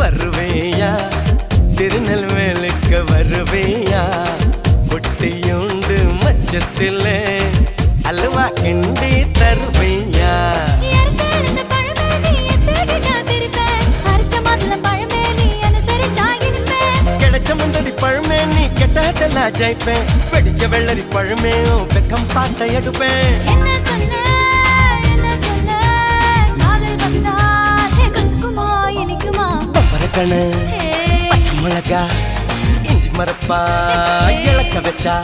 வருவேயா திருநெல்வேலுக்கு வருவேயா பொட்டியுண்டு மச்சத்திலே அல்வா கிண்டி தருவேயா கிடைச்ச முந்தரி பழமே நீ கெட்டதெல்லாம் ஜெயிப்பேன் வெடிச்ச வெள்ளரி பழமே வெக்கம் பார்த்த எடுப்பேன் பச்சை மிளகா இஞ்சி மரப்பா இழக்க வச்சா